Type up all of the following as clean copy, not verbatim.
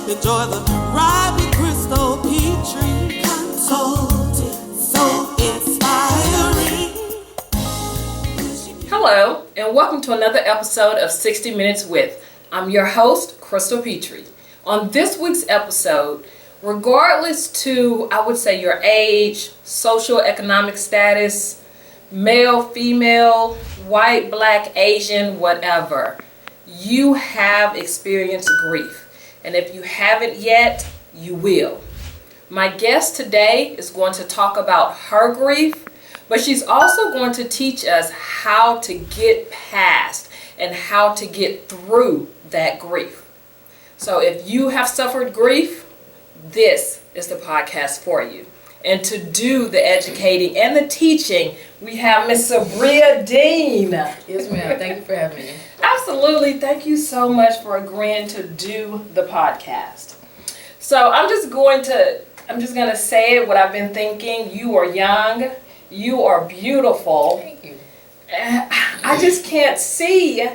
Enjoy the ride with Crystal Petry. Consulted, so inspiring. Hello, and welcome to another episode of 60 Minutes With. I'm your host, Crystal Petry. On this week's episode, regardless to, I would say, your age, social economic status, male, female, white, black, Asian, whatever, you have experienced grief. And if you haven't yet, you will. My guest today is going to talk about her grief, but she's also going to teach us how to get past and how to get through that grief. So if you have suffered grief, this is the podcast for you. And to do the educating and the teaching, we have Miss Sabria Dean. Yes, ma'am. Thank you for having me. Absolutely. Thank you so much for agreeing to do the podcast. So I'm just going to say it, what I've been thinking. You are young. You are beautiful. Thank you. I just can't see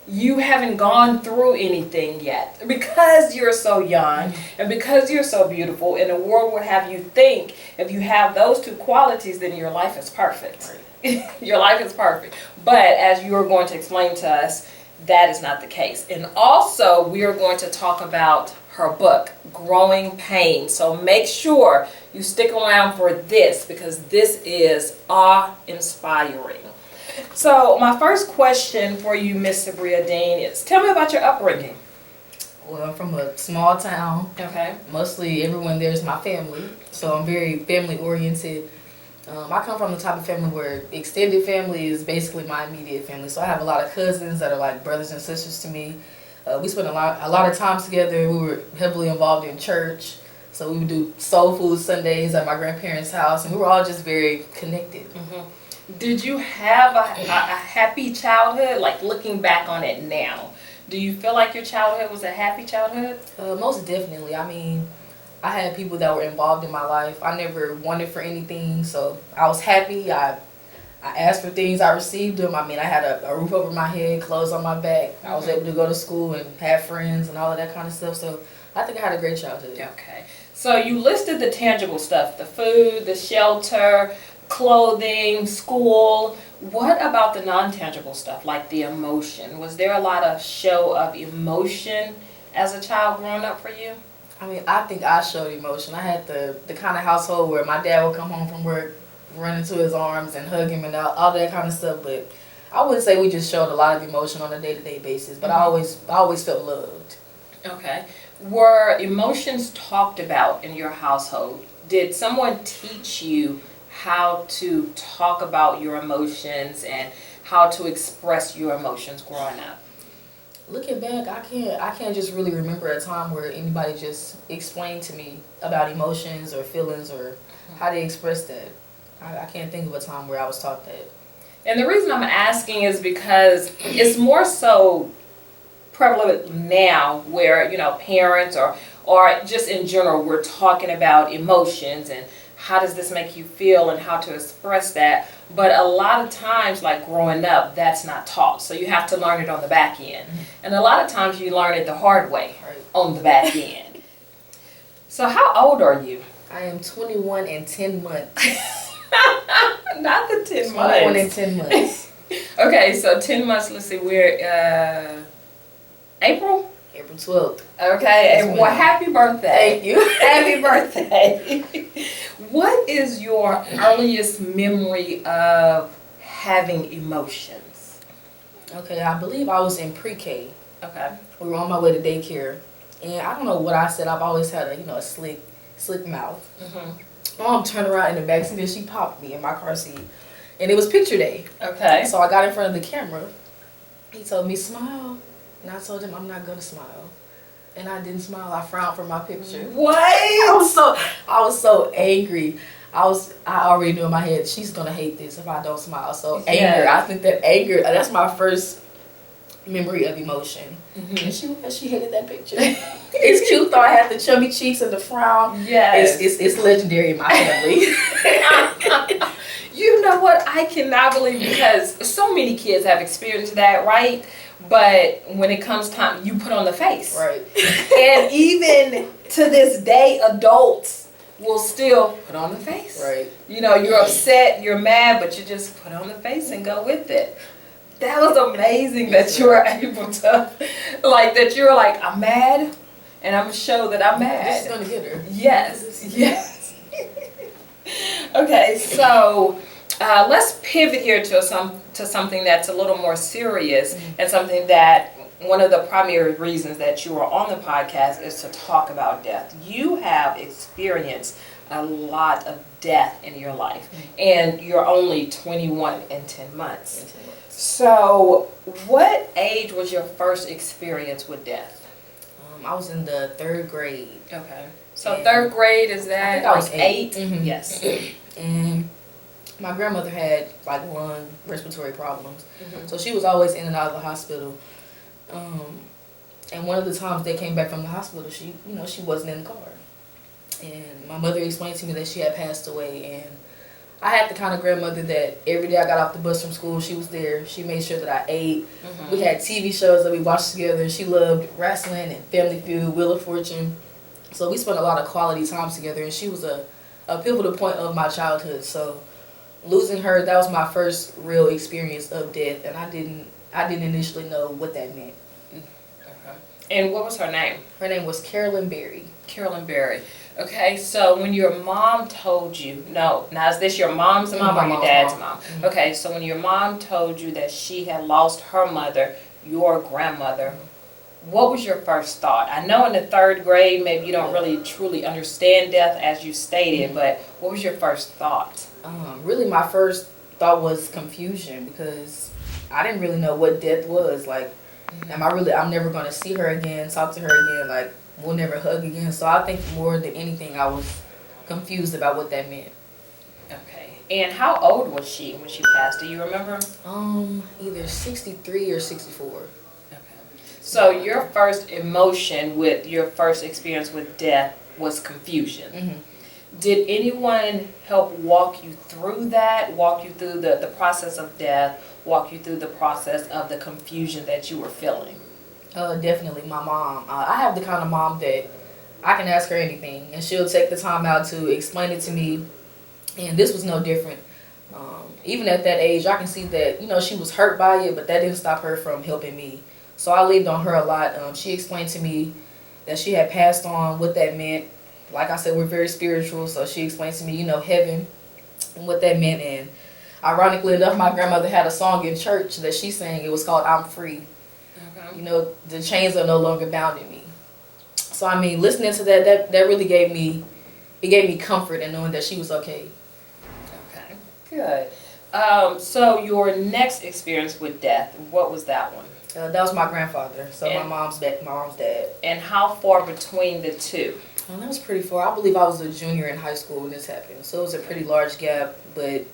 you haven't gone through anything yet because you're so young and because you're so beautiful, and the world would have you think if you have those two qualities, then your life is perfect. Right. Your life is perfect. But as you're going to explain to us, that is not the case. And also, we are going to talk about her book, Growing Pain. So make sure you stick around for this because this is awe-inspiring. So my first question for you, Miss Sabria Dean, is tell me about your upbringing. Well, I'm from a small town. Okay. Mostly everyone there is my family, so I'm very family oriented. I come from the type of family where extended family is basically my immediate family. So I have a lot of cousins that are like brothers and sisters to me. We spent a lot of time together. We were heavily involved in church. So we would do soul food Sundays at my grandparents' house, and we were all just very connected. Mm-hmm. Did you have a happy childhood? Like looking back on it now, do you feel like your childhood was a happy childhood? Most definitely. I mean, I had people that were involved in my life. I never wanted for anything, so I was happy. I asked for things, I received them. I mean, I had a roof over my head, clothes on my back. I was able to go to school and have friends and all of that kind of stuff. So I think I had a great childhood. Okay. So you listed the tangible stuff, the food, the shelter, clothing, school. What about the non-tangible stuff, like the emotion? Was there a lot of show of emotion as a child growing up for you? I mean, I think I showed emotion. I had the kind of household where my dad would come home from work, run into his arms and hug him and all that kind of stuff. But I wouldn't say we just showed a lot of emotion on a day-to-day basis. But I always felt loved. Okay. Were emotions talked about in your household? Did someone teach you how to talk about your emotions and how to express your emotions growing up? Looking back, I can't just really remember a time where anybody just explained to me about emotions or feelings or how they express that. I can't think of a time where I was taught that. And the reason I'm asking is because it's more so prevalent now where, parents or just in general, we're talking about emotions and how does this make you feel and how to express that. But a lot of times, like growing up, that's not taught. So you have to learn it on the back end. And a lot of times you learn it the hard way on the back end. So how old are you? I am 21 and 10 months. Not the 10 months. 21 and 10 months. Okay, so 10 months, let's see, we're April 12th. Okay, and well, happy birthday. Thank you. Happy birthday. What is your earliest memory of having emotions? Okay, I believe I was in pre-K. Okay. We were on my way to daycare, and I don't know what I said. I've always had a slick mouth. Mm-hmm. Mom turned around in the backseat and she popped me in my car seat, and it was picture day. Okay. So I got in front of the camera. He told me smile, and I told him I'm not gonna smile, and I didn't smile. I frowned for my picture. What? I was so angry. I already knew in my head she's gonna hate this if I don't smile. So anger. I think that anger. That's my first memory of emotion. Mm-hmm. And she hated that picture. It's cute though. I had the chubby cheeks and the frown. Yes. It's legendary in my family. You know what? I cannot believe, because so many kids have experienced that, right? But when it comes time, you put on the face. Right. And even to this day, adults will still put on the face. Right. You know, you're upset, you're mad, but you just put on the face and go with it. That was amazing that you were able to, like, that you were like, I'm mad, and I'm going to show that I'm mad. This is going to get her. Yes, yes. Okay, so let's pivot here to something that's a little more serious, and something that one of the primary reasons that you are on the podcast is to talk about death. You have experienced a lot of death in your life, and you're only 21 and 10 months. So what age was your first experience with death? I was in the 3rd grade. Okay. So 3rd grade, is that I think I was like 8? Yes. And my grandmother had like lung respiratory problems. So she was always in and out of the hospital. And one of the times they came back from the hospital, she wasn't in the car. And my mother explained to me that she had passed away. And I had the kind of grandmother that every day I got off the bus from school, she was there. She made sure that I ate. We had TV shows that we watched together. She loved wrestling and Family Feud, Wheel of Fortune. So we spent a lot of quality time together, and she was a pivotal point of my childhood. So losing her, that was my first real experience of death, and I didn't initially know what that meant. Okay. And what was her name? Her name was Carolyn Berry. Carolyn Berry. Okay, so when your mom told you, now is this your mom's mom or your dad's mom? Okay, so when your mom told you that she had lost her mother, your grandmother, what was your first thought? I know in the 3rd grade, maybe you don't really truly understand death as you stated, but what was your first thought? Really, my first thought was confusion, because I didn't really know what death was. Like, I'm never going to see her again, talk to her again, like, we'll never hug again. So I think more than anything, I was confused about what that meant. Okay. And how old was she when she passed? Do you remember? Either 63 or 64. So your first emotion with your first experience with death was confusion. Did anyone help walk you through that, walk you through the process of death, walk you through the process of the confusion that you were feeling? Definitely my mom. I have the kind of mom that I can ask her anything, and she'll take the time out to explain it to me, and this was no different. Even at that age, I can see that, she was hurt by it, but that didn't stop her from helping me. So I leaned on her a lot. She explained to me that she had passed on, what that meant. Like I said, we're very spiritual, so she explained to me, heaven and what that meant. And ironically enough, my grandmother had a song in church that she sang. It was called I'm Free. Okay. The chains are no longer bounding me. So, listening to that really gave me comfort in knowing that she was okay. Okay, good. So your next experience with death, what was that one? That was my grandfather, so my mom's dad. And how far between the two? That was pretty far. I believe I was a junior in high school when this happened, so it was a pretty large gap. But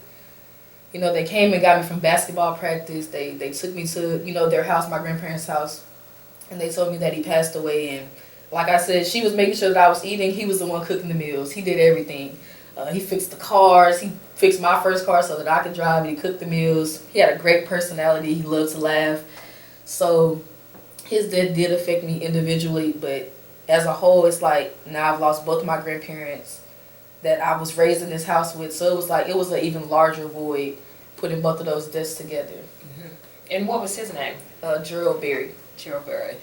they came and got me from basketball practice. They took me to their house, my grandparents' house, and they told me that he passed away. And like I said, she was making sure that I was eating. He was the one cooking the meals. He did everything. He fixed the cars. He fixed my first car so that I could drive. He cooked the meals. He had a great personality. He loved to laugh. So his death did affect me individually, but as a whole, it's like now I've lost both my grandparents that I was raised in this house with. So it was an even larger void putting both of those deaths together. And what was his name? Gerald Berry. Gerald Berry.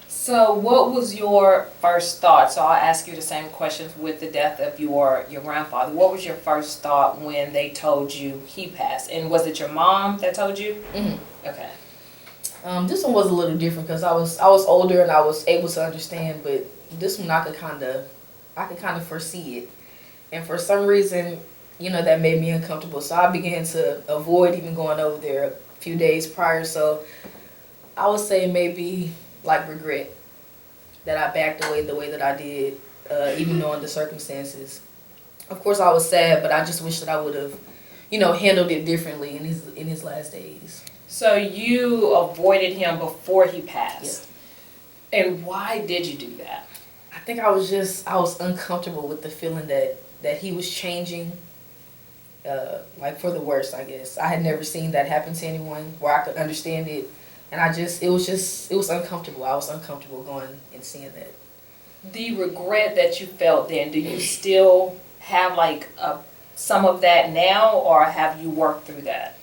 So what was your first thought? So I'll ask you the same questions with the death of your grandfather. What was your first thought when they told you he passed? And was it your mom that told you? Okay. This one was a little different because I was older and I was able to understand, but this one I could kind of foresee it, and for some reason, that made me uncomfortable. So I began to avoid even going over there a few days prior. So I would say maybe like regret that I backed away the way that I did, even knowing the circumstances. Of course, I was sad, but I just wish that I would have, handled it differently in his last days. So you avoided him before he passed. Yeah. And why did you do that? I think I was uncomfortable with the feeling that he was changing. like for the worst, I guess. I had never seen that happen to anyone where I could understand it, and it was uncomfortable. I was uncomfortable going and seeing that. The regret that you felt then, do you still have like some of that now, or have you worked through that?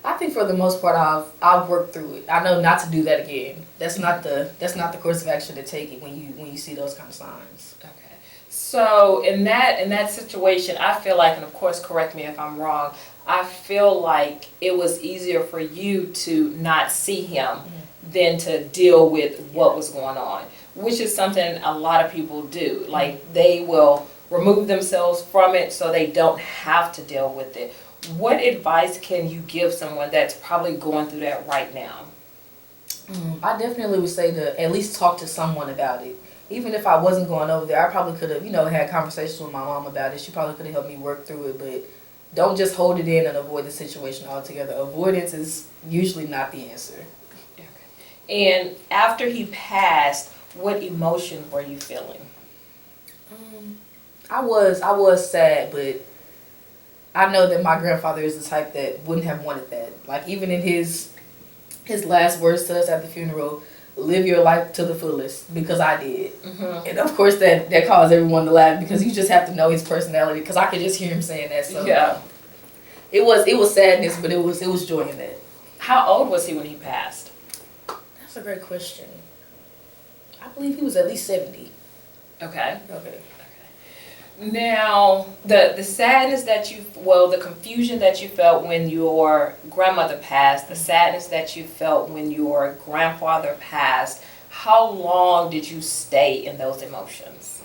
I think for the most part, I've worked through it. I know not to do that again. That's not the course of action to take it when you see those kind of signs. Okay. So in that situation, I feel like, and of course correct me if I'm wrong, I feel like it was easier for you to not see him than to deal with what was going on, which is something a lot of people do. Like they will remove themselves from it so they don't have to deal with it. What advice can you give someone that's probably going through that right now? I definitely would say to at least talk to someone about it. Even if I wasn't going over there, I probably could have, had conversations with my mom about it. She probably could have helped me work through it, but don't just hold it in and avoid the situation altogether. Avoidance is usually not the answer. Okay. And after he passed, what emotion were you feeling? I was sad, but I know that my grandfather is the type that wouldn't have wanted that. Like even in his last words to us at the funeral, live your life to the fullest, because I did. And of course that caused everyone to laugh, because you just have to know his personality, because I could just hear him saying that. So yeah, it was sadness, but it was joy in that. How old was he when he passed? That's a great question. I believe he was at least 70. Okay. Okay. Now, the sadness that the confusion that you felt when your grandmother passed, the sadness that you felt when your grandfather passed, how long did you stay in those emotions?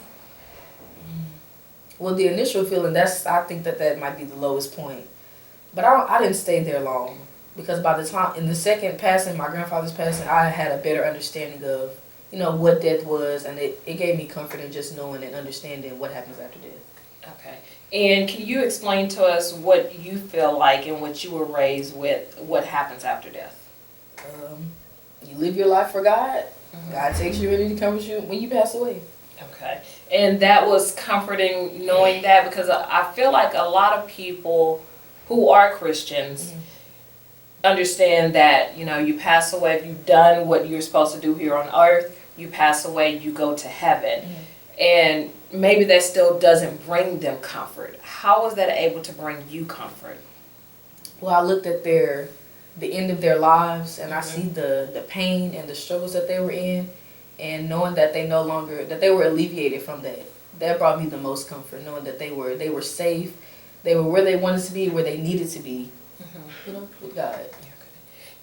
Well, the initial feeling, I think that might be the lowest point. But I didn't stay there long, because by the time, in the second passing, my grandfather's passing, I had a better understanding of what death was, and it gave me comfort in just knowing and understanding what happens after death. Okay. And can you explain to us what you feel like and what you were raised with, what happens after death? You live your life for God. God takes you in and comforts you when you pass away. Okay. And that was comforting knowing that, because I feel like a lot of people who are Christians understand that, you pass away, if you've done what you're supposed to do here on earth, you pass away, you go to heaven. And maybe that still doesn't bring them comfort. How was that able to bring you comfort? Well, I looked at the end of their lives, and I see the pain and the struggles that they were in, and knowing that they were alleviated from that. That brought me the most comfort, knowing that they were safe, they were where they wanted to be, where they needed to be, with God.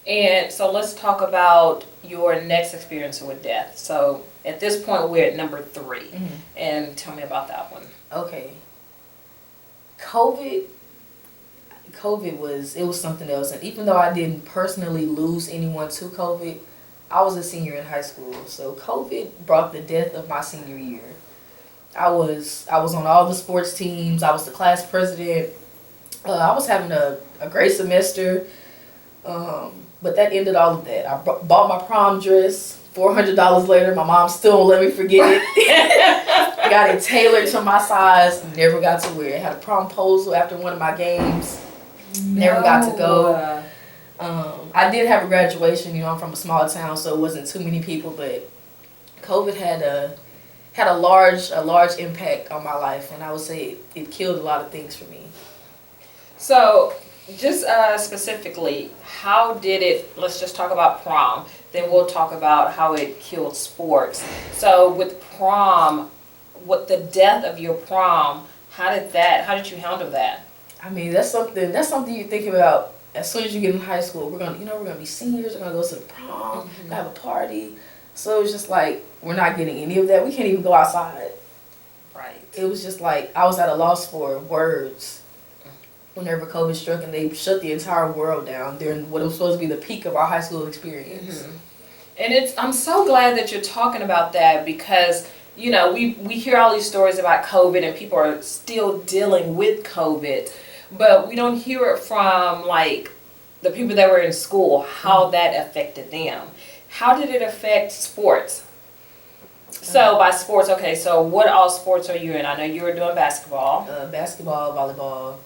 And so let's talk about your next experience with death. So at this point, we're at number 3. And tell me about that one. Okay. COVID was something else. And even though I didn't personally lose anyone to COVID, I was a senior in high school. So COVID brought the death of my senior year. I was on all the sports teams. I was the class president. I was having a great semester. But that ended all of that. I bought my prom dress. $400 later, my mom still won't let me forget it. I got it tailored to my size. Never got to wear it. Had a promposal after one of my games. Never got to go. I did have a graduation. I'm from a small town, so it wasn't too many people. But COVID had a large impact on my life, and I would say it killed a lot of things for me. So, just specifically, how did it, let's just talk about prom, then we'll talk about how it killed sports. So with prom, what the death of your prom, how did you handle that? I mean, that's something you think about as soon as you get in high school. We're gonna be seniors, we're gonna go to the prom, we're gonna have a party. So it's just like, we're not getting any of that. We can't even go outside. Right. It was just like, I was at a loss for words whenever COVID struck, and they shut the entire world down during what was supposed to be the peak of our high school experience. And I'm so glad that you're talking about that, because we hear all these stories about COVID and people are still dealing with COVID, but we don't hear it from like the people that were in school, how that affected them. How did it affect sports? So by sports, okay, so what all sports are you in? I know you were doing basketball. Basketball, volleyball.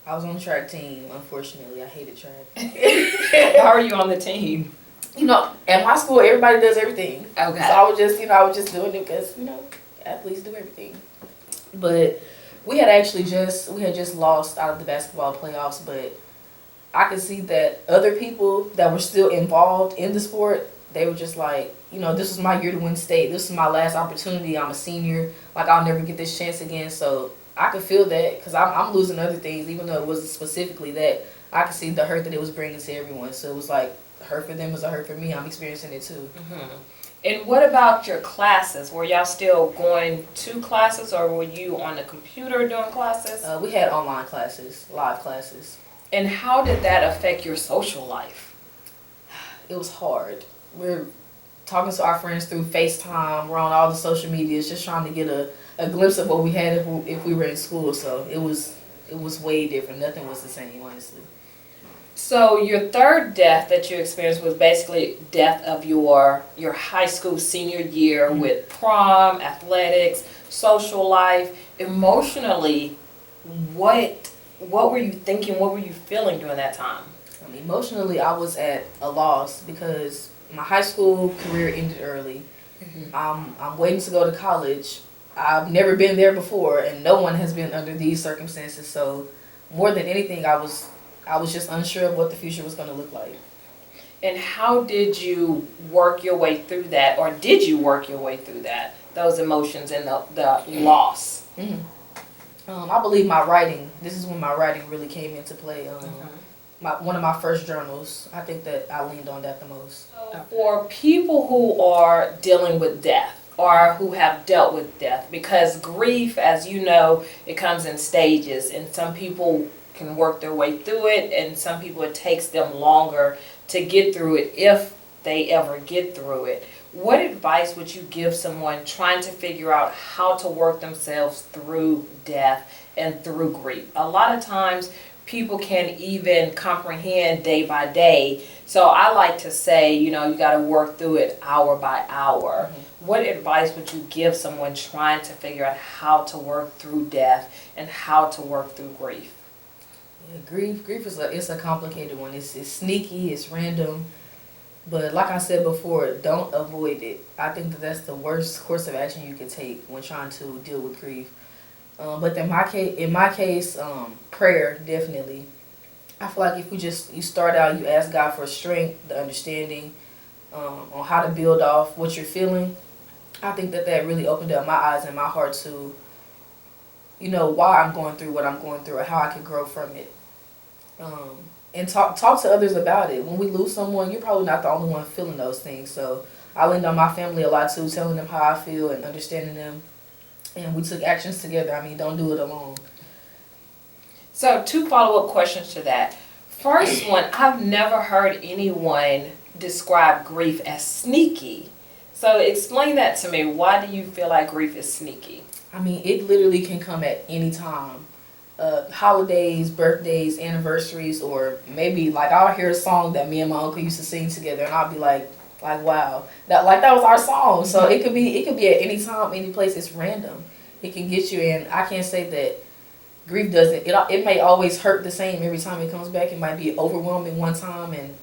I was on the track team. Unfortunately, I hated track. How are you on the team? At my school, everybody does everything. Okay. So I was just doing it because athletes do everything. But we had just lost out of the basketball playoffs, but I could see that other people that were still involved in the sport, they were just like, this was my year to win state. This is my last opportunity. I'm a senior. Like, I'll never get this chance again. So I could feel that because I'm losing other things, even though it wasn't specifically that. I could see the hurt that it was bringing to everyone. So it was like, hurt for them is a hurt for me. I'm experiencing it too. Mm-hmm. And what about your classes? Were y'all still going to classes, or were you on the computer doing classes? We had online classes, live classes. And how did that affect your social life? It was hard. We're talking to our friends through FaceTime. We're on all the social medias, just trying to get a glimpse of what we had if we were in school. So it was way different. Nothing was the same, honestly. So your third death that you experienced was basically death of your high school senior year with prom, athletics, social life. Emotionally, what were you thinking? What were you feeling during that time? Emotionally, I was at a loss because my high school career ended early. I'm waiting to go to college. I've never been there before, and no one has been under these circumstances. So more than anything, I was just unsure of what the future was going to look like. And how did you work your way through that, or did you work your way through that, those emotions and the loss? I believe my writing, this is when my writing really came into play. One of my first journals, I think that I leaned on that the most. For people who are dealing with death, or who have dealt with death, because grief, as you know, it comes in stages, and some people can work their way through it, and some people it takes them longer to get through it, if they ever get through it. What advice would you give someone trying to figure out how to work themselves through death and through grief? A lot of times people can't even comprehend day by day. So I like to say, you got to work through it hour by hour. What advice would you give someone trying to figure out how to work through death and how to work through grief? Yeah, grief is a complicated one. It's sneaky, it's random. But like I said before, don't avoid it. I think that's the worst course of action you can take when trying to deal with grief. But in my case, prayer, definitely. I feel like if you start out, you ask God for strength, the understanding, on how to build off what you're feeling. I think that really opened up my eyes and my heart to, why I'm going through what I'm going through, or how I can grow from it. And talk to others about it. When we lose someone, you're probably not the only one feeling those things. So I leaned on my family a lot too, telling them how I feel and understanding them. And we took actions together. Don't do it alone. So 2 follow-up questions to that. First one, I've never heard anyone describe grief as sneaky. So explain that to me. Why do you feel like grief is sneaky? It literally can come at any time. Holidays, birthdays, anniversaries, or maybe like I'll hear a song that me and my uncle used to sing together, and I'll be like wow, that was our song. So it could be at any time, any place. It's random. It can get you, and I can't say that grief doesn't. It may always hurt the same every time it comes back. It might be overwhelming one time, and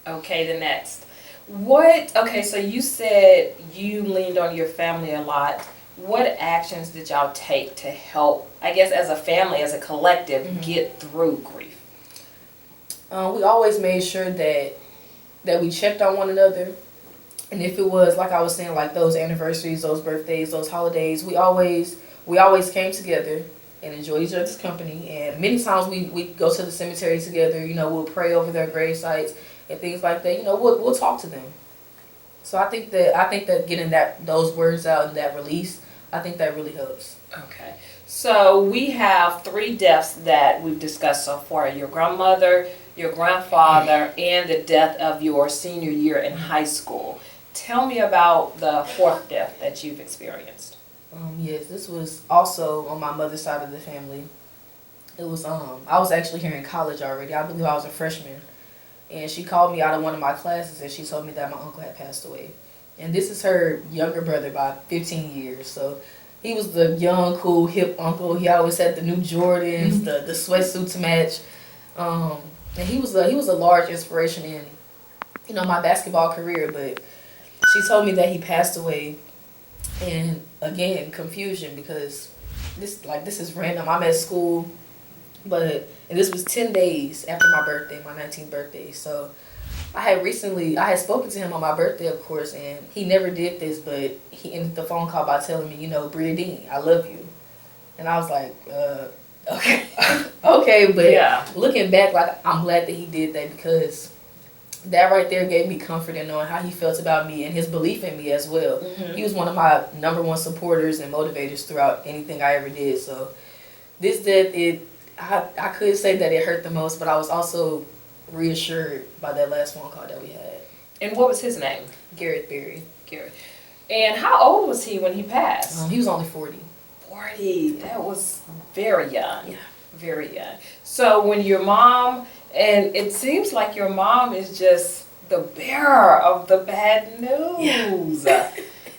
Okay, the next. Okay, so you said you leaned on your family a lot. What actions did y'all take to help, I guess, as a family, as a collective, get through grief? We always made sure that we checked on one another. And if it was, like I was saying, like those anniversaries, those birthdays, those holidays, we always came together and enjoyed each other's company. And many times we go to the cemetery together, we'll pray over their grave sites and things like that. We'll talk to them. So I think that getting those words out and that release, I think that really helps. Okay. So we have 3 deaths that we've discussed so far. Your grandmother, your grandfather, and the death of your senior year in high school. Tell me about the 4th death that you've experienced. Yes, this was also on my mother's side of the family. It was I was actually here in college already. I believe I was a freshman. And she called me out of one of my classes and she told me that my uncle had passed away. And this is her younger brother by 15 years. So He was the young, cool, hip uncle. He always had the new Jordans, the sweatsuit to match. And he was a large inspiration in, my basketball career. But she told me that he passed away, and again, confusion, because this is random. I'm at school, and this was 10 days after my birthday, my 19th birthday. So I had spoken to him on my birthday, of course, and he never did this, but he ended the phone call by telling me, Bria Dean, I love you. And I was like, okay. Okay, but yeah. Looking back, I'm glad that he did that, because that right there gave me comfort in knowing how he felt about me and his belief in me as well. Mm-hmm. He was one of my number one supporters and motivators throughout anything I ever did. So I could say that it hurt the most, but I was also reassured by that last phone call that we had. And what was his name? Garrett Berry. Garrett. And how old was he when he passed? He was only 40. 40. That was very young. Yeah. Very young. So when your mom, and it seems like your mom is just the bearer of the bad news. Yeah.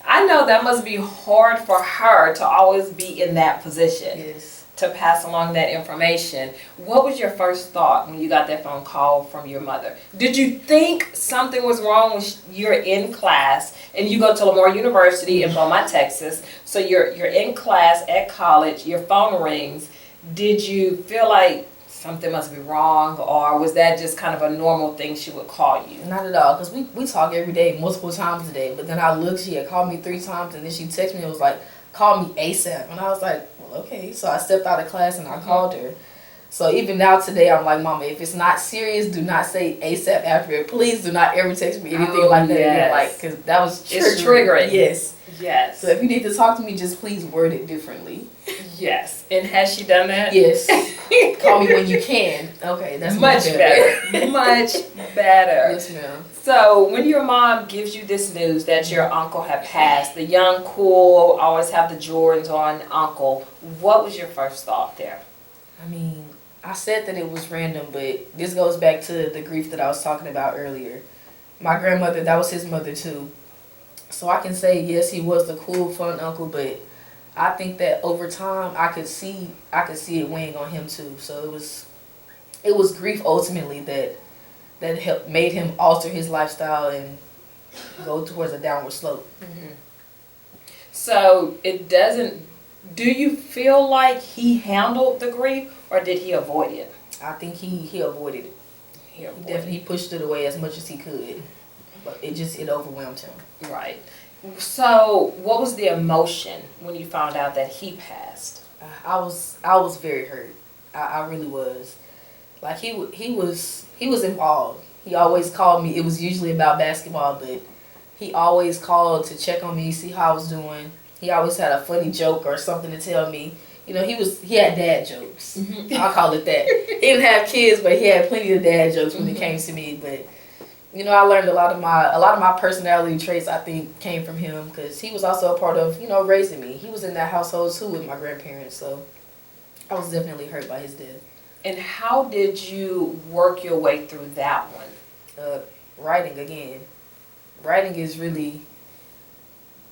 I know that must be hard for her to always be in that position. Yes. To pass along that information. What was your first thought when you got that phone call from your mother? Did you think something was wrong when you're in class and you go to Lamar University in Beaumont, Texas? So you're in class at college, your phone rings. Did you feel like something must be wrong, or was that just kind of a normal thing she would call you? Not at all, because we talk every day, multiple times a day. But then I looked, she had called me 3 times, and then she texted me and was like, call me ASAP. And I was like, well, okay. So I stepped out of class and I called her. So even now today, I'm like, Mama, if it's not serious, do not say ASAP after it. Please do not ever text me anything like that again. Like, because that was triggering. It's triggering. Yes. Yes. So if you need to talk to me, just please word it differently. Yes. And has she done that? Yes. Call me when you can. Okay, that's much better. Much better. Yes, ma'am. So when your mom gives you this news that your uncle had passed, the young, cool, always have the Jordans on uncle, what was your first thought there? I mean, I said that it was random, but this goes back to the grief that I was talking about earlier. My grandmother, that was his mother too. So I can say, yes, he was the cool, fun uncle, but I think that over time I could see it weighing on him too. So it was grief ultimately that helped made him alter his lifestyle and go towards a downward slope. Mm-hmm. So do you feel like he handled the grief, or did he avoid it? I think he avoided it. He pushed it away as much as he could, but it overwhelmed him. Right. So what was the emotion when you found out that he passed? I was very hurt. I really was. Like he was involved. He always called me. It was usually about basketball, but he always called to check on me, see how I was doing. He always had a funny joke or something to tell me. He had dad jokes. Mm-hmm. I'll call it that. He didn't have kids, but he had plenty of dad jokes when it came to me. But I learned a lot of my personality traits, I think, came from him, because he was also a part of raising me. He was in that household too with my grandparents, so I was definitely hurt by his death. And how did you work your way through that one? Writing again. Writing is really,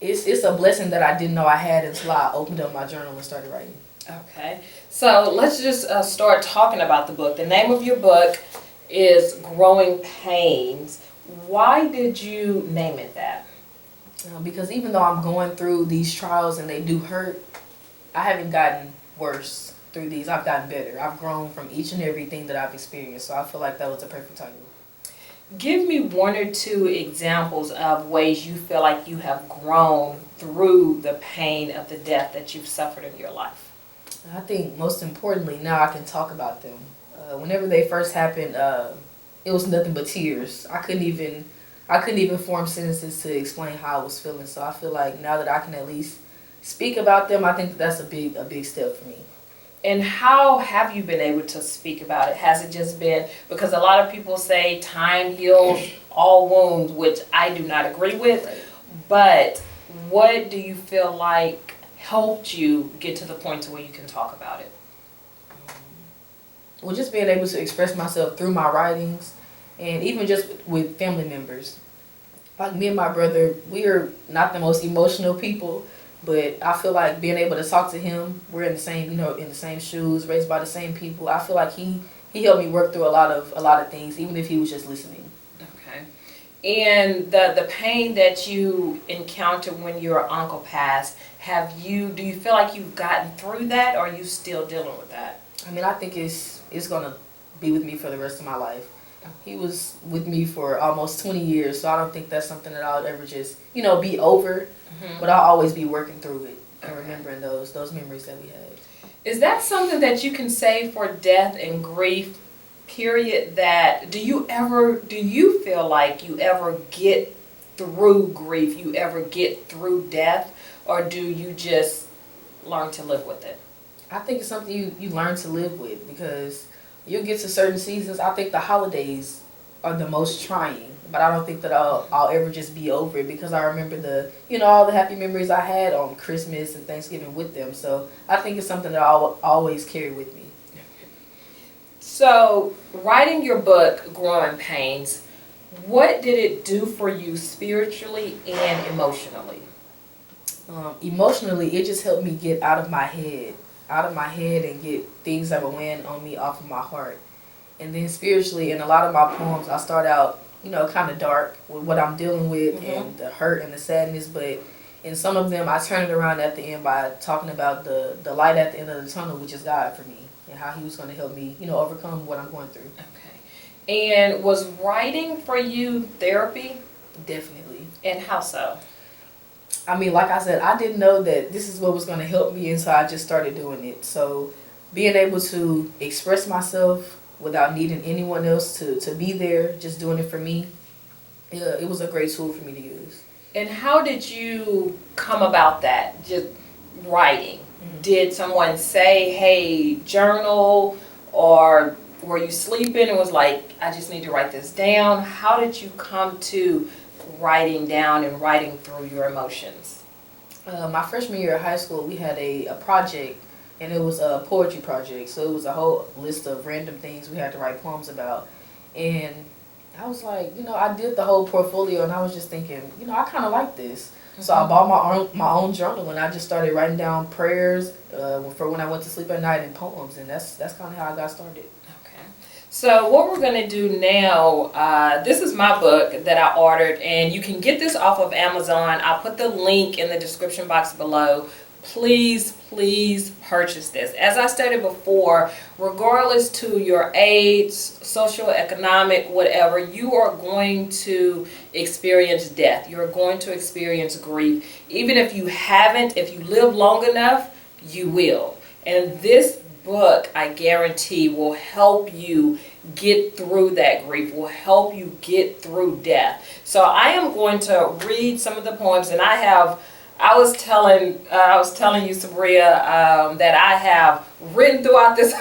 it's a blessing that I didn't know I had until I opened up my journal and started writing. Okay, so let's just start talking about the book. The name of your book is Growing Pains. Why did you name it that? Because even though I'm going through these trials and they do hurt, I haven't gotten worse through these. I've gotten better. I've grown from each and everything that I've experienced. So I feel like that was the perfect title. Give me 1 or 2 examples of ways you feel like you have grown through the pain of the death that you've suffered in your life. I think most importantly, now I can talk about them. Whenever they first happened, it was nothing but tears. I couldn't even form sentences to explain how I was feeling. So I feel like now that I can at least speak about them, I think that's a big step for me. And how have you been able to speak about it? Has it just been, because a lot of people say time heals all wounds, which I do not agree with, but what do you feel like helped you get to the point to where you can talk about it? Well, just being able to express myself through my writings, and even just with family members. Like me and my brother, we are not the most emotional people, But I feel like being able to talk to him, we're in the same, in the same shoes, raised by the same people. I feel like he helped me work through a lot of things, even if he was just listening. Okay. And the pain that you encountered when your uncle passed, do you feel like you've gotten through that, or are you still dealing with that? I mean, I think it's gonna be with me for the rest of my life. He was with me for almost 20 years, so I don't think that's something that I'll ever just, be over. Mm-hmm. But I'll always be working through it and remembering those memories that we had. Is that something that you can say for death and grief, period? That do you feel like you ever get through grief, you ever get through death, or do you just learn to live with it? I think it's something you learn to live with, because you'll get to certain seasons. I think the holidays are the most trying, but I don't think that I'll ever just be over it, because I remember all the happy memories I had on Christmas and Thanksgiving with them. So I think it's something that I'll always carry with me. So writing your book, Growing Pains, what did it do for you spiritually and emotionally? Emotionally, it just helped me get out of my head and get things that were weighing on me off of my heart. And then spiritually, in a lot of my poems, I start out, kind of dark with what I'm dealing with, mm-hmm. and the hurt and the sadness. But in some of them, I turn it around at the end by talking about the light at the end of the tunnel, which is God for me, and how he was going to help me, overcome what I'm going through. Okay. And was writing for you therapy? Definitely. And how so? I mean, like I said, I didn't know that this is what was going to help me, and so I just started doing it. So being able to express myself without needing anyone else to be there, just doing it for me, it was a great tool for me to use. And how did you come about that, just writing? Mm-hmm. Did someone say, hey, journal, or were you sleeping and was like, I just need to write this down? How did you come to writing down and writing through your emotions? My freshman year of high school, we had a project, and it was a poetry project. So it was a whole list of random things we had to write poems about. And I was like, I did the whole portfolio, and I was just thinking, I kind of like this. Mm-hmm. So I bought my own journal, and I just started writing down prayers for when I went to sleep at night, and poems, and that's kind of how I got started. So what we're going to do now, this is my book that I ordered, and you can get this off of Amazon. I'll put the link in the description box below. Please, please purchase this. As I stated before, regardless to your age, social, economic, whatever, you are going to experience death. You're going to experience grief. Even if you haven't, if you live long enough, you will. And this book, I guarantee, will help you get through that grief, will help you get through death. So I am going to read some of the poems, and I was telling you, Sabria, that I have written throughout this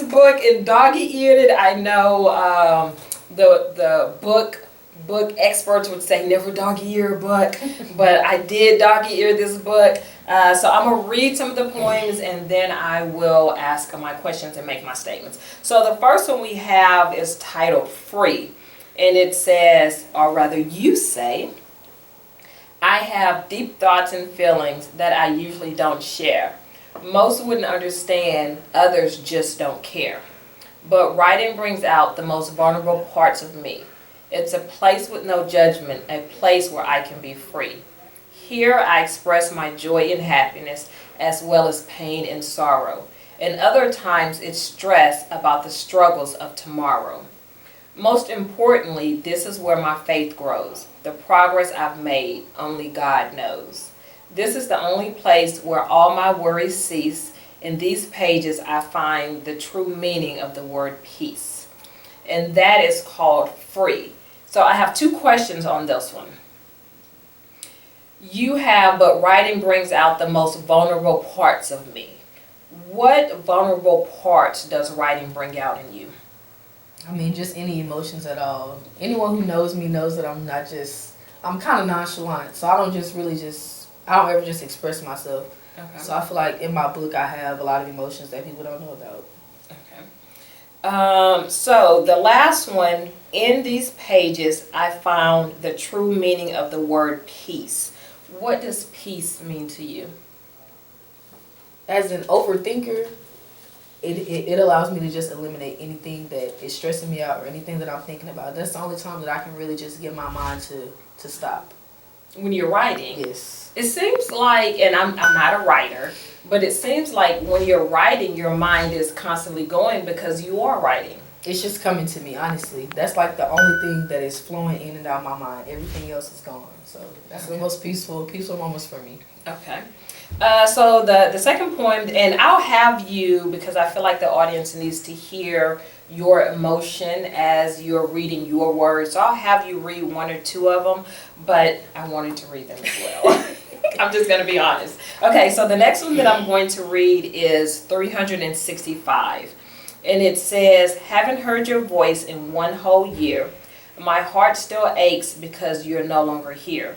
book and doggy-eared it. I know the book experts would say never doggy-ear a book, but I did doggy-ear this book. So I'm going to read some of the poems, and then I will ask my questions and make my statements. So the first one we have is titled Free, and it says, or rather you say, I have deep thoughts and feelings that I usually don't share. Most wouldn't understand, others just don't care. But writing brings out the most vulnerable parts of me. It's a place with no judgment, a place where I can be free. Here I express my joy and happiness, as well as pain and sorrow. And other times it's stress about the struggles of tomorrow. Most importantly, this is where my faith grows. The progress I've made, only God knows. This is the only place where all my worries cease. In these pages I find the true meaning of the word peace. And that is called free. So I have two questions on this one. But writing brings out the most vulnerable parts of me. What vulnerable parts does writing bring out in you? I mean, just any emotions at all. Anyone who knows me knows that I'm kind of nonchalant. So I don't ever just express myself. Okay. So I feel like in my book I have a lot of emotions that people don't know about. Okay. So the last one, in these pages, I found the true meaning of the word peace. What does peace mean to you? As an overthinker, it allows me to just eliminate anything that is stressing me out or anything that I'm thinking about. That's the only time that I can really just get my mind to stop. When you're writing? Yes. It seems like, and I'm not a writer, but it seems like when you're writing, your mind is constantly going because you are writing. It's just coming to me, honestly. That's like the only thing that is flowing in and out of my mind. Everything else is gone. So that's the most peaceful moments for me. Okay. So the second poem, and I'll have you, because I feel like the audience needs to hear your emotion as you're reading your words. So I'll have you read one or two of them, but I wanted to read them as well. I'm just going to be honest. Okay, so the next one that I'm going to read is 365. And it says, haven't heard your voice in one whole year. My heart still aches because you're no longer here.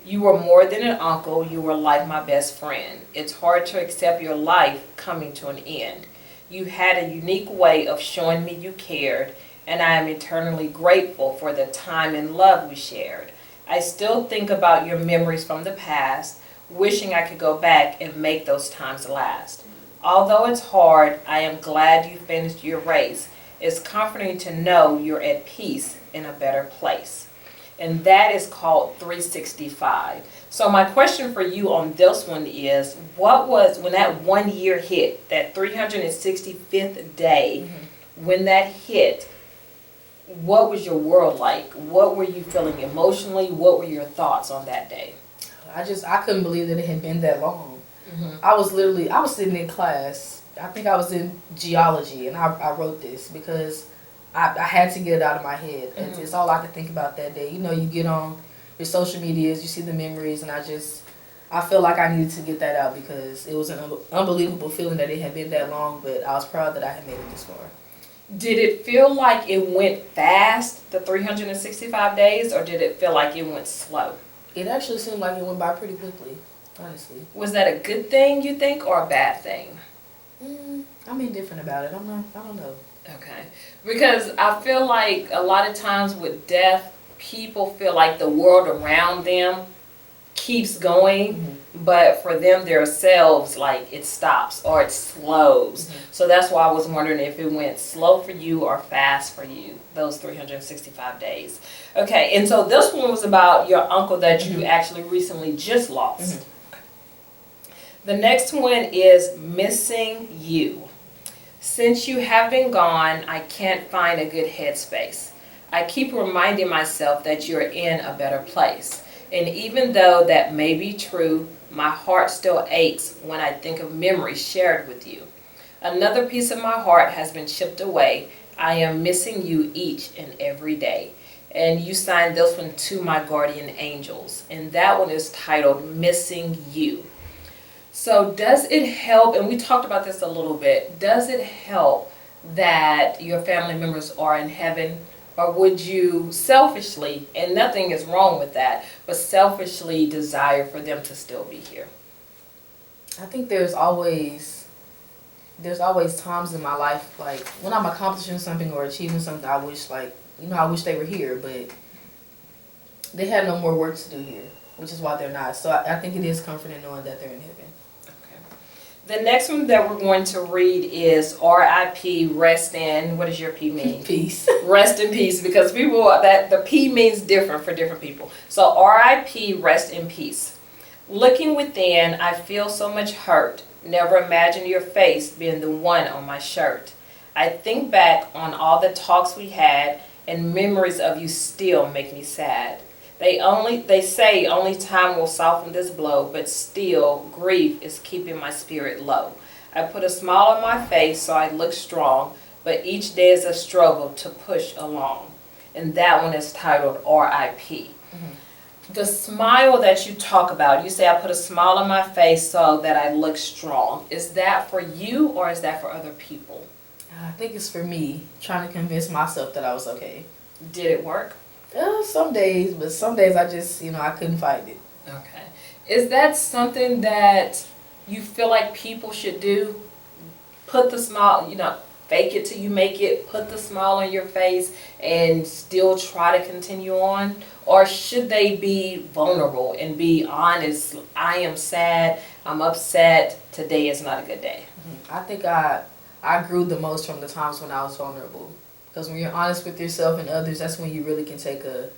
You were more than an uncle. You were like my best friend. It's hard to accept your life coming to an end. You had a unique way of showing me you cared, and I am eternally grateful for the time and love we shared. I still think about your memories from the past, wishing I could go back and make those times last. Although it's hard, I am glad you finished your race. It's comforting to know you're at peace in a better place. And that is called 365. So my question for you on this one is, what was, when that 1 year hit, that 365th day, when that hit, what was your world like? What were you feeling emotionally? What were your thoughts on that day? I couldn't believe that it had been that long. I was sitting in class. I think I was in geology, and I wrote this because I had to get it out of my head. It's all I could think about that day. You know, you get on your social medias, you see the memories, and I felt like I needed to get that out because it was an unbelievable feeling that it had been that long, but I was proud that I had made it this far. Did it feel like it went fast, the 365 days, or did it feel like it went slow? It actually seemed like it went by pretty quickly, honestly. Was that a good thing, you think, or a bad thing? I'm indifferent about it. I don't know. Okay. Because I feel like a lot of times with death, people feel like the world around them keeps going, but for them themselves, like it stops or it slows. So that's why I was wondering if it went slow for you or fast for you, those 365 days. Okay, and so this one was about your uncle that you actually recently just lost. The next one is missing you. Since you have been gone, I can't find a good headspace. I keep reminding myself that you're in a better place. And even though that may be true, my heart still aches when I think of memories shared with you. Another piece of my heart has been chipped away. I am missing you each and every day. And you signed this one to my guardian angels. And that one is titled Missing You. So does it help, and we talked about this a little bit, does it help that your family members are in heaven? Or would you selfishly, and nothing is wrong with that, but selfishly desire for them to still be here? I think there's always times in my life, like when I'm accomplishing something or achieving something, I wish I wish they were here, but they had no more work to do here, which is why they're not. So I think it is comforting knowing that they're in heaven. The next one that we're going to read is R.I.P. Rest in, what does your P mean? Peace. Rest in peace, because the P means different for different people. So R.I.P. Rest in peace. Looking within, I feel so much hurt. Never imagine your face being the one on my shirt. I think back on all the talks we had, and memories of you still make me sad. They say only time will soften this blow, but still grief is keeping my spirit low. I put a smile on my face so I look strong, but each day is a struggle to push along. And that one is titled R.I.P. The smile that you talk about, you say I put a smile on my face so that I look strong. Is that for you or is that for other people? I think it's for me, trying to convince myself that I was okay. Did it work? Some days, but some days I just, I couldn't fight it. Okay. Is that something that you feel like people should do? Put the smile, fake it till you make it, put the smile on your face, and still try to continue on? Or should they be vulnerable and be honest? I am sad, I'm upset, today is not a good day. I think I grew the most from the times when I was vulnerable. Because when you're honest with yourself and others, that's when you really can take the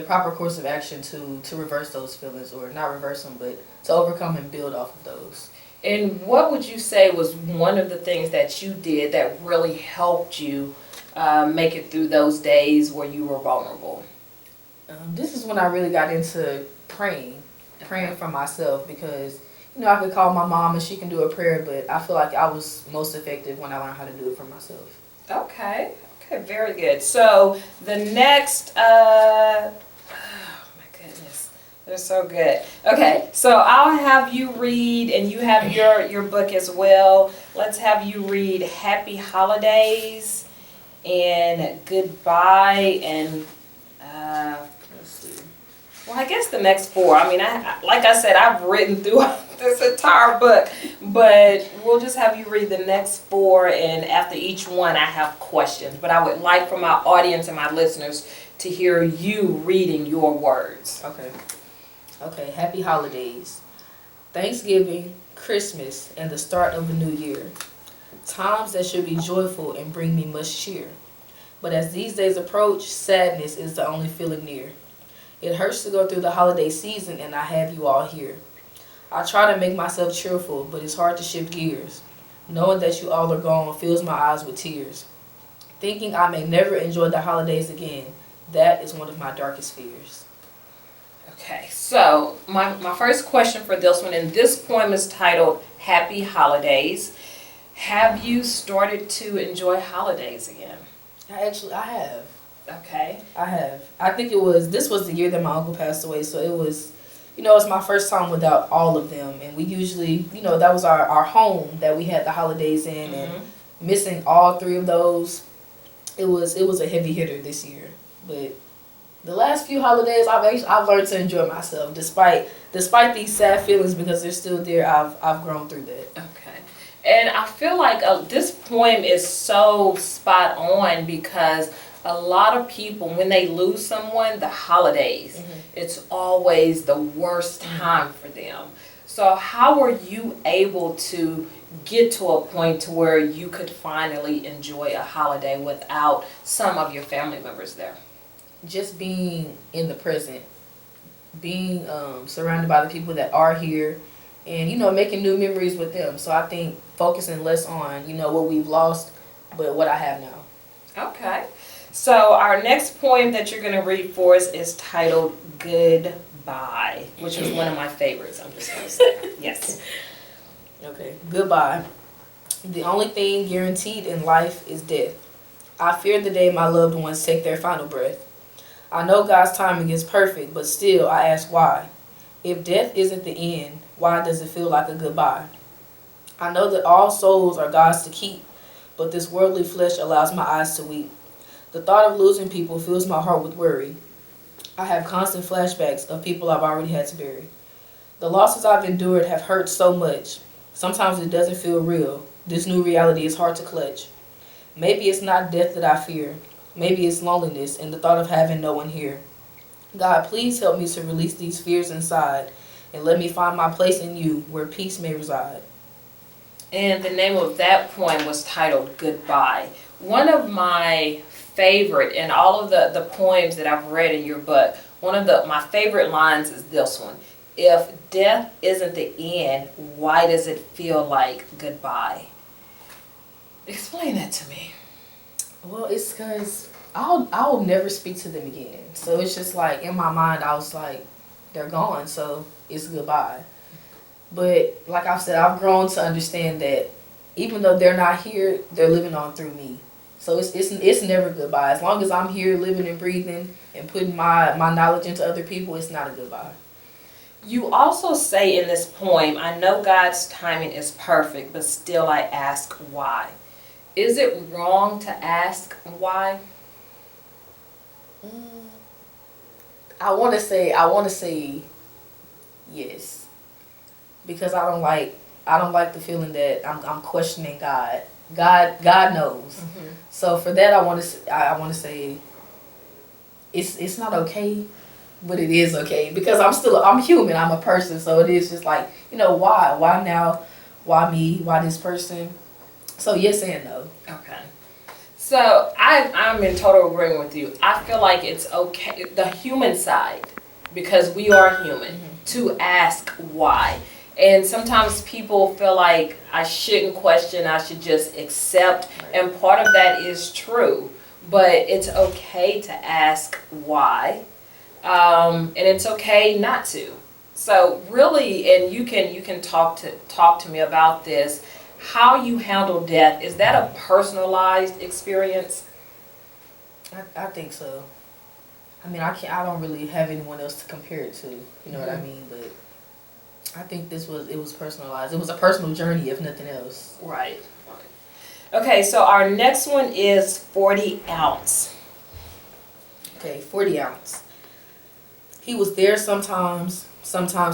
proper course of action to reverse those feelings, or not reverse them, but to overcome and build off of those. And what would you say was one of the things that you did that really helped you make it through those days where you were vulnerable? This is when I really got into praying for myself, because I could call my mom and she can do a prayer, but I feel like I was most effective when I learned how to do it for myself. Okay, very good. So the next, oh my goodness, they're so good. Okay, so I'll have you read, and you have your book as well. Let's have you read Happy Holidays and Goodbye, and let's see. Well, I guess the next four. I mean, like I said, I've written through this entire book, but we'll just have you read the next four, and after each one, I have questions. But I would like for my audience and my listeners to hear you reading your words. Okay, Happy Holidays. Thanksgiving, Christmas, and the start of a new year. Times that should be joyful and bring me much cheer. But as these days approach, sadness is the only feeling near. It hurts to go through the holiday season, and I have you all here. I try to make myself cheerful, but it's hard to shift gears. Knowing that you all are gone fills my eyes with tears. Thinking I may never enjoy the holidays again, that is one of my darkest fears. Okay, so my first question for this one, and this poem is titled Happy Holidays. Have you started to enjoy holidays again? I have. Okay. I have. I think this was the year that my uncle passed away, so it was, it's my first time without all of them, and we usually, that was our home that we had the holidays in, and missing all three of those, it was a heavy hitter this year. But the last few holidays, I've learned to enjoy myself despite these sad feelings, because they're still there. I've grown through that. Okay. And I feel like this poem is so spot on, because a lot of people, when they lose someone, the holidays, it's always the worst time for them. So how were you able to get to a point to where you could finally enjoy a holiday without some of your family members there? Just being in the present, being surrounded by the people that are here, and making new memories with them. So I think focusing less on what we've lost, but what I have now. Okay. So our next poem that you're going to read for us is titled Goodbye, which was one of my favorites, I'm just going to say. Yes. Okay. Goodbye. The only thing guaranteed in life is death. I fear the day my loved ones take their final breath. I know God's timing is perfect, but still I ask why. If death isn't the end, why does it feel like a goodbye? I know that all souls are God's to keep, but this worldly flesh allows my eyes to weep. The thought of losing people fills my heart with worry. I have constant flashbacks of people I've already had to bury. The losses I've endured have hurt so much. Sometimes it doesn't feel real. This new reality is hard to clutch. Maybe it's not death that I fear. Maybe it's loneliness and the thought of having no one here. God, please help me to release these fears inside, and let me find my place in you where peace may reside. And the name of that poem was titled Goodbye. One of my favorite, in all of the poems that I've read in your book, one of my favorite lines is this one. If death isn't the end, why does it feel like goodbye? Explain that to me. Well, it's because I'll never speak to them again. So it's just like, in my mind, I was like, they're gone, so it's goodbye. But like I've said, I've grown to understand that even though they're not here, they're living on through me. So it's never goodbye. As long as I'm here living and breathing and putting my knowledge into other people, it's not a goodbye. You also say in this poem, I know God's timing is perfect, but still I ask why. Is it wrong to ask why? I want to say yes, because I don't like the feeling that I'm questioning God God knows. So for that, I want to say it's not okay, but it is okay because I'm human. I'm a person, so it is just like, why now, why me, why this person. So yes and no. Okay. So I'm in total agreement with you. I feel like it's okay, the human side, because we are human, to ask why. And sometimes people feel like I shouldn't question, I should just accept. And part of that is true. But it's okay to ask why. And it's okay not to. So really, and you can talk to me about this. How you handle death, is that a personalized experience? I think so. I mean, I don't really have anyone else to compare it to. You know what I mean? But I think it was personalized. It was a personal journey, if nothing else. Right. Okay, so our next one is 40 ounce. Okay, 40 ounce. He was there sometimes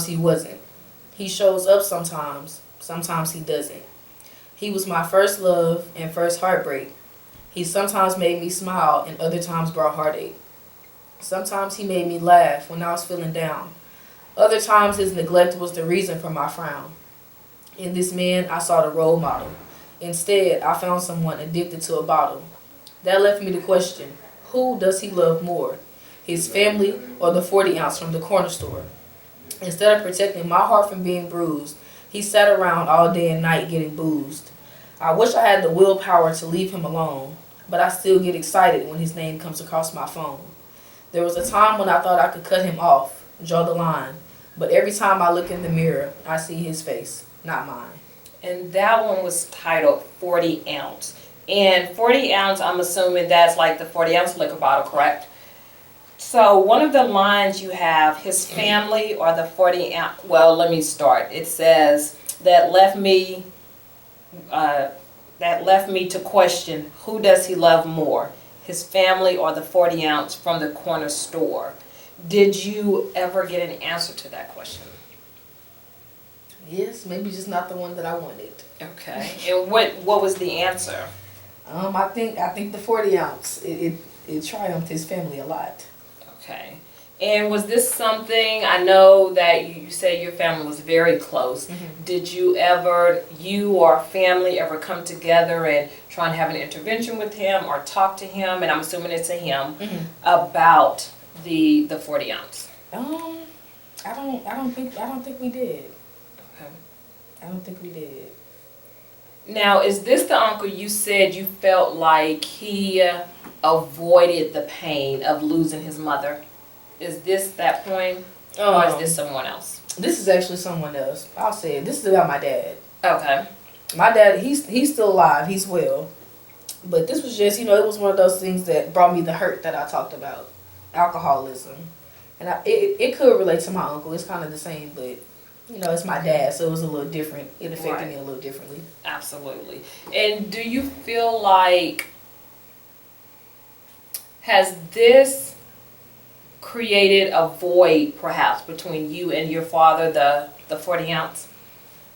he wasn't. He shows up sometimes he doesn't. He was my first love and first heartbreak. He sometimes made me smile and other times brought heartache. Sometimes he made me laugh when I was feeling down. Other times his neglect was the reason for my frown. In this man, I saw the role model. Instead, I found someone addicted to a bottle. That left me to question, who does he love more? His family or the 40 ounce from the corner store? Instead of protecting my heart from being bruised, he sat around all day and night getting boozed. I wish I had the willpower to leave him alone, but I still get excited when his name comes across my phone. There was a time when I thought I could cut him off, draw the line, but every time I look in the mirror, I see his face, not mine. And that one was titled 40 ounce. And 40 ounce, I'm assuming that's like the 40 ounce liquor bottle, correct? So one of the lines you have, his family or the 40 ounce, well, let me start. It says, that left me to question, who does he love more? His family or the 40 ounce from the corner store? Did you ever get an answer to that question? Yes, maybe just not the one that I wanted. Okay. And what was the answer? I think the 40 ounce it triumphed his family a lot. Okay. And was this something, I know that you said your family was very close. Did you or family ever come together and try and have an intervention with him or talk to him, and I'm assuming it's a him, about the 40 ounce? I don't think we did. Okay. I don't think we did. Now, is this the uncle you said you felt like he avoided the pain of losing his mother? Is this that point, or is this someone else? This is actually someone else. I'll say it. This is about my dad. Okay. My dad, he's still alive. He's well. But this was just, it was one of those things that brought me the hurt that I talked about. Alcoholism. And it could relate to my uncle. It's kind of the same, but, it's my dad, so it was a little different. It affected me a little differently. Absolutely. And do you feel like, has this created a void, perhaps, between you and your father, the 40 ounce?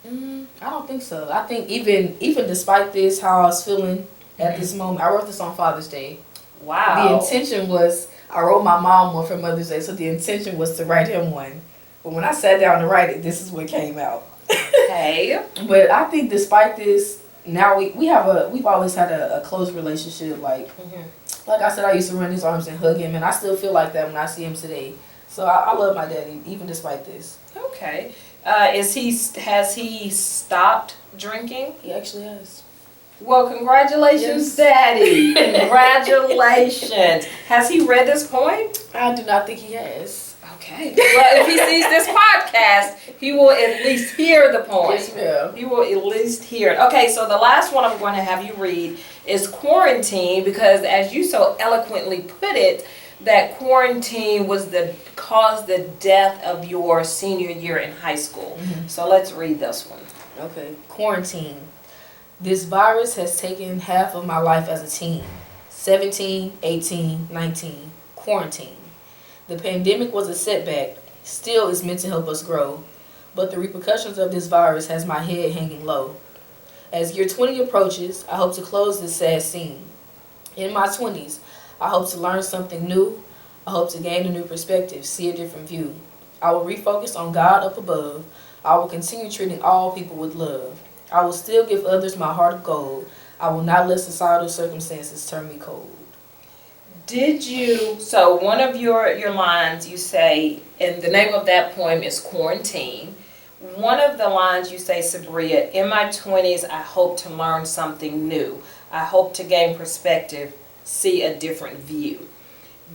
I don't think so. I think even despite this, how I was feeling at this moment, I wrote this on Father's Day. Wow. The intention was, I wrote my mom one for Mother's Day, so the intention was to write him one. But when I sat down to write it, this is what came out. Okay. But I think despite this, now we've always had a close relationship. Like I said, I used to run his arms and hug him, and I still feel like that when I see him today. So I love my daddy, even despite this. Okay. Has he stopped drinking? He actually has. Well, congratulations, Daddy. Congratulations. Has he read this poem? I do not think he has. Okay. Well, if he sees this podcast, he will at least hear the poem. Yes, ma'am. He will at least hear it. Okay, so the last one I'm going to have you read is quarantine, because as you so eloquently put it, that quarantine caused the death of your senior year in high school. So let's read this one. Okay. Quarantine. This virus has taken half of my life as a teen. 17, 18, 19. Quarantine. The pandemic was a setback. Still is meant to help us grow. But the repercussions of this virus has my head hanging low. As year 20 approaches, I hope to close this sad scene. In my 20s, I hope to learn something new. I hope to gain a new perspective, see a different view. I will refocus on God up above. I will continue treating all people with love. I will still give others my heart of gold. I will not let societal circumstances turn me cold. So one of your lines you say, and the name of that poem is Quarantine. One of the lines you say, Sabria, in my 20s, I hope to learn something new. I hope to gain perspective, see a different view.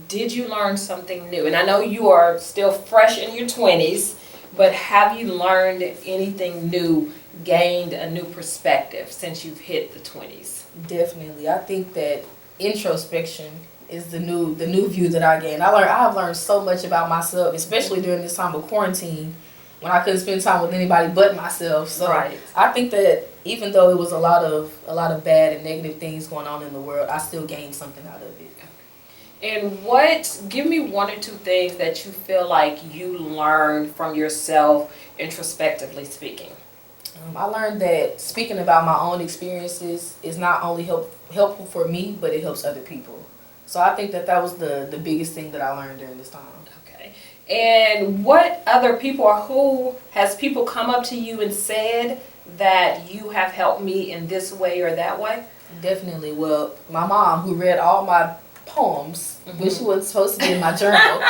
Did you learn something new? And I know you are still fresh in your 20s, but have you learned anything new, gained a new perspective since you've hit the 20s? Definitely. I think that introspection is the new view that I gained. I've learned so much about myself, especially during this time of quarantine when I couldn't spend time with anybody but myself. So right. I think that even though it was a lot of bad and negative things going on in the world, I still gained something out of it. And give me one or two things that you feel like you learned from yourself, introspectively speaking. I learned that speaking about my own experiences is not only helpful for me, but it helps other people. So I think that was the biggest thing that I learned during this time. Okay. And what other people, or who has people come up to you and said that you have helped me in this way or that way? Definitely. Well, my mom, who read all my poems, which was supposed to be in my journal,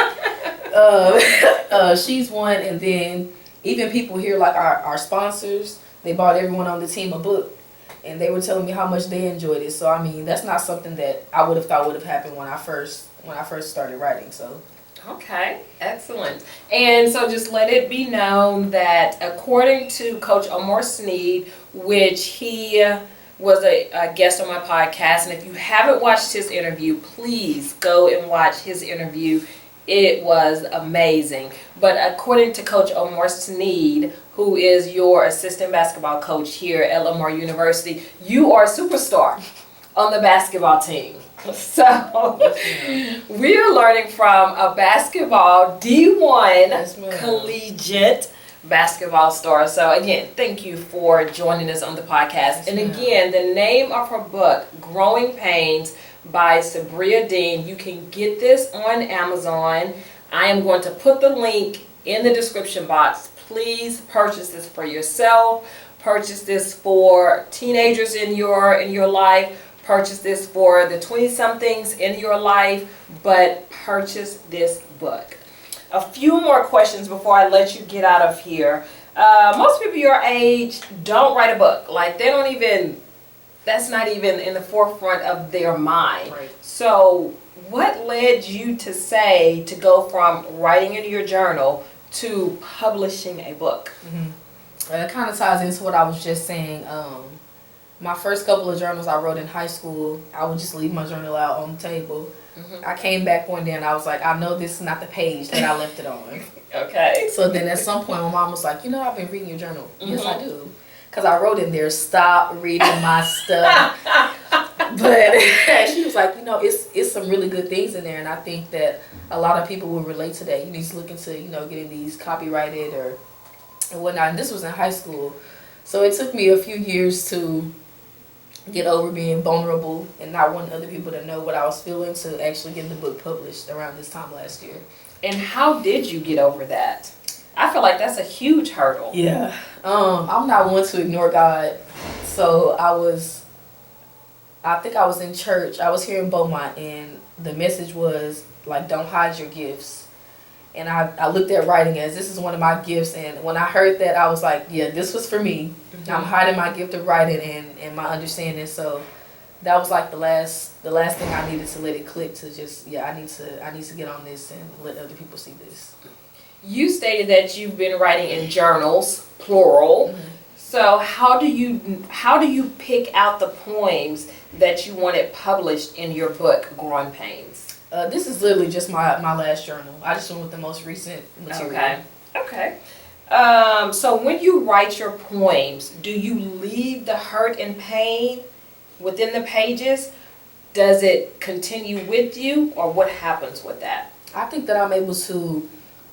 she's one. And then even people here, like our sponsors, they bought everyone on the team a book, and they were telling me how much they enjoyed it. So I mean, that's not something that I would have thought would have happened when I first started writing. So okay, excellent. And so just let it be known that according to Coach Omar Sneed, which he was a guest on my podcast, and if you haven't watched his interview, please go and watch his interview. It was amazing. But according to Coach Omar Sneed, who is your assistant basketball coach here at Lamar University, you are a superstar on the basketball team. So we are learning from a basketball D1 collegiate basketball star. So again, thank you for joining us on the podcast. And again, the name of her book, Growing Pains by Sabria Dean. You can get this on Amazon. I am going to put the link in the description box. Please purchase this for yourself. Purchase this for teenagers in your life. Purchase this for the 20-somethings in your life. But purchase this book. A few more questions before I let you get out of here. Most people your age don't write a book. Like that's not even in the forefront of their mind. Right. So what led you to go from writing in your journal to publishing a book? It kind of ties into what I was just saying. My first couple of journals I wrote in high school, I would just leave my journal out on the table. I came back one day and I was like, I know this is not the page that I left it on. Okay. So then at some point my mom was like, I've been reading your journal. Yes, I do. Because I wrote in there, stop reading my stuff. But she was like, it's some really good things in there. And I think that a lot of people will relate to that. You need to look into, getting these copyrighted or whatnot. And this was in high school. So it took me a few years to get over being vulnerable and not wanting other people to know what I was feeling to actually get the book published around this time last year. And how did you get over that? I feel like that's a huge hurdle. Yeah. I'm not one to ignore God. So I think I was in church. I was here in Beaumont, and the message was like, don't hide your gifts. And I looked at writing as this is one of my gifts. And when I heard that, I was like, yeah, this was for me. I'm hiding my gift of writing and my understanding. So that was like the last thing I needed to let it click to just, I need to get on this and let other people see this. You stated that you've been writing in journals, plural. So how do you pick out the poems that you wanted published in your book, Growing Pains? This is literally just my last journal. I just went with the most recent material. Okay. So when you write your poems, do you leave the hurt and pain within the pages? Does it continue with you, or what happens with that? I think that I'm able to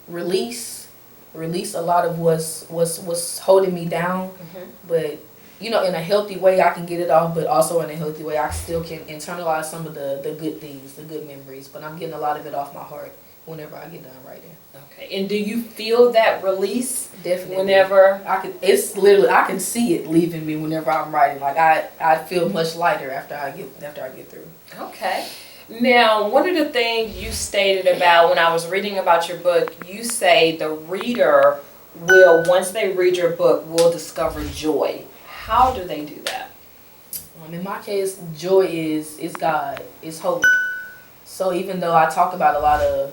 release a lot of what's holding me down, but in a healthy way I can get it off, but also in a healthy way I still can internalize some of the good things, the good memories. But I'm getting a lot of it off my heart whenever I get done writing. Okay. And do you feel that release? Definitely. Whenever it's literally, I can see it leaving me whenever I'm writing. Like I feel much lighter after I get through. Okay. Now, one of the things you stated about when I was reading about your book, you say the reader will, once they read your book, will discover joy. How do they do that? In my case, joy is God, is hope. So even though I talk about a lot of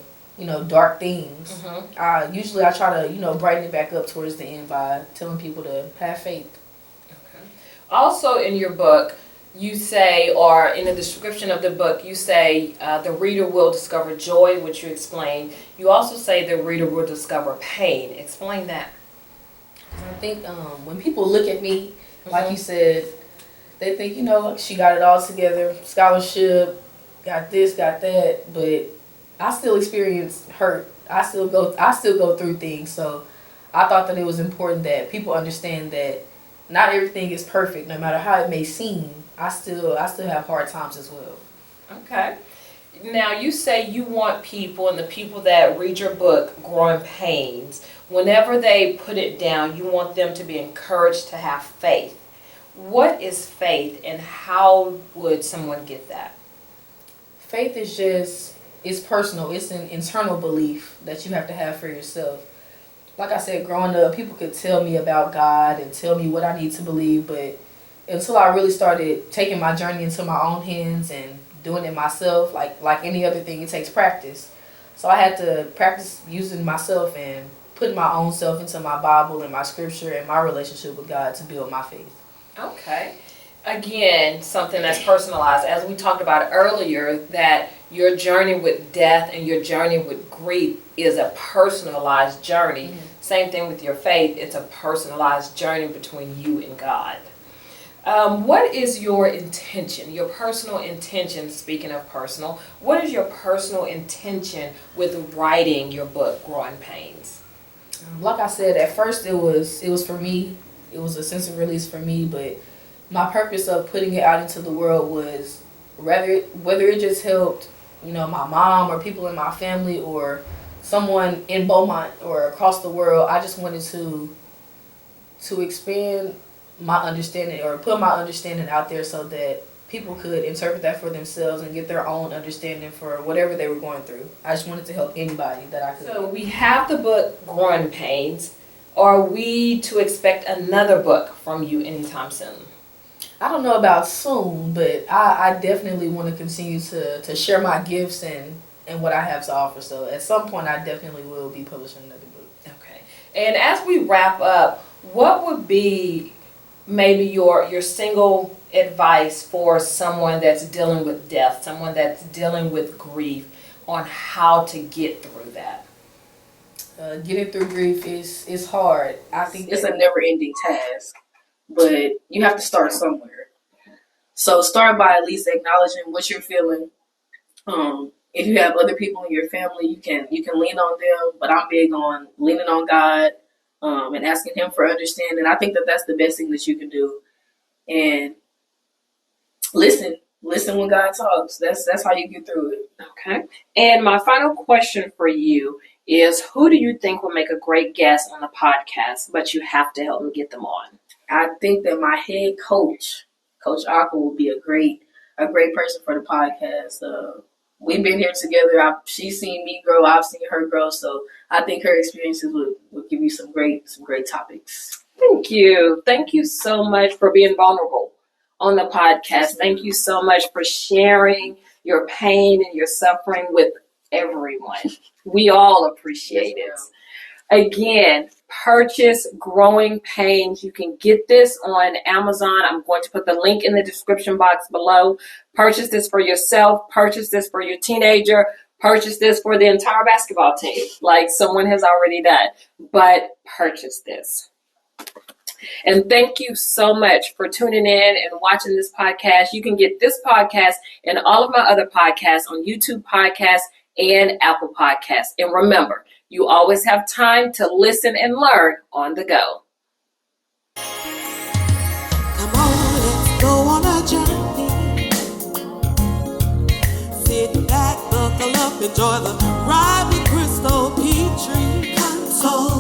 dark things, I try to brighten it back up towards the end by telling people to have faith. Okay. Also, in your book, you say, or in the description of the book, you say the reader will discover joy, which you explain. You also say the reader will discover pain. Explain that. I think when people look at me, like you said, they think, she got it all together, scholarship, got this, got that, but I still experience hurt. I still go through things. So I thought that it was important that people understand that not everything is perfect, no matter how it may seem. I still have hard times as well. Okay. Now, you say you want people, and the people that read your book, Growing Pains, whenever they put it down, you want them to be encouraged to have faith. What is faith, and how would someone get that? Faith is personal. It's an internal belief that you have to have for yourself. Like I said, growing up, people could tell me about God and tell me what I need to believe, but until I really started taking my journey into my own hands and doing it myself, like any other thing, it takes practice. So I had to practice using myself and putting my own self into my Bible and my scripture and my relationship with God to build my faith. Okay. Again, something that's personalized. As we talked about earlier, that your journey with death and your journey with grief is a personalized journey. Mm-hmm. Same thing with your faith. It's a personalized journey between you and God. What is your intention, your personal intention, speaking of personal, what is your personal intention with writing your book, Growing Pains? Like I said, at first it was for me. It was a sense of release for me, but my purpose of putting it out into the world was whether it just helped, my mom or people in my family or someone in Beaumont or across the world. I just wanted to expand my understanding or put my understanding out there so that people could interpret that for themselves and get their own understanding for whatever they were going through. I just wanted to help anybody that I could. So we have the book Growing Pains. Are we to expect another book from you anytime soon? I don't know about soon, but I definitely want to continue to share my gifts and what I have to offer. So at some point I definitely will be publishing another book. Okay. And as we wrap up, what would be maybe your single advice for someone that's dealing with death, someone that's dealing with grief, on how to get through that? Getting through grief is hard. I think it's a never-ending task, but you have to start somewhere. So start by at least acknowledging what you're feeling. If you have other people in your family, you can lean on them, but I'm big on leaning on God and asking Him for understanding. I think that's the best thing that you can do. And listen when God talks. That's how you get through it. Okay. And my final question for you is, who do you think will make a great guest on the podcast, but you have to help me get them on? I think that my head coach, Coach Aqua, will be a great person for the podcast. We've been here together. She's seen me grow. I've seen her grow. So I think her experiences will give you some great topics. Thank you. Thank you so much for being vulnerable on the podcast. Thank you so much for sharing your pain and your suffering with everyone. We all appreciate it. Again, purchase Growing Pains. You can get this on Amazon. I'm going to put the link in the description box below. Purchase this for yourself. Purchase this for your teenager. Purchase this for the entire basketball team, like someone has already done. But purchase this. And thank you so much for tuning in and watching this podcast. You can get this podcast and all of my other podcasts on YouTube Podcasts and Apple Podcasts. And remember, you always have time to listen and learn on the go. buckle up, enjoy the ride with Crystal Petry. Console.